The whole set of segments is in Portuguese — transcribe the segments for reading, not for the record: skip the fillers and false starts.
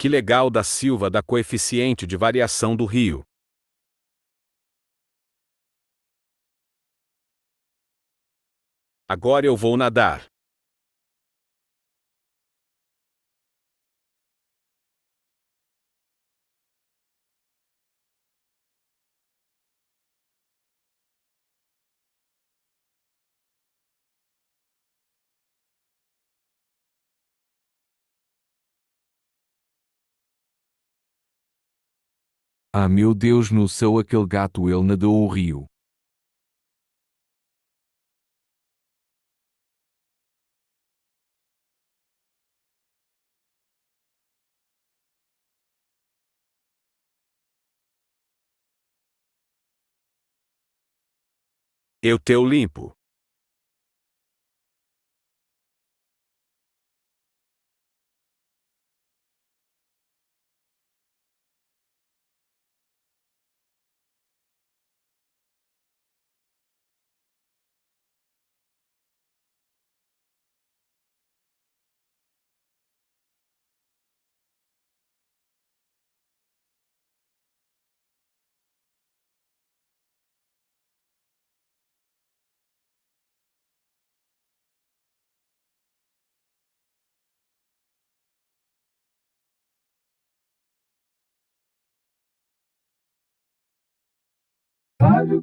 Que legal da Silva da coeficiente de variação do rio. Agora eu vou nadar. Ah, meu Deus, no céu, aquele gato, ele nadou o rio. Eu teu limpo.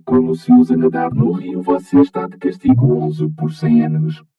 Como se usa nadar no rio, você está de castigo 11 por 100 anos.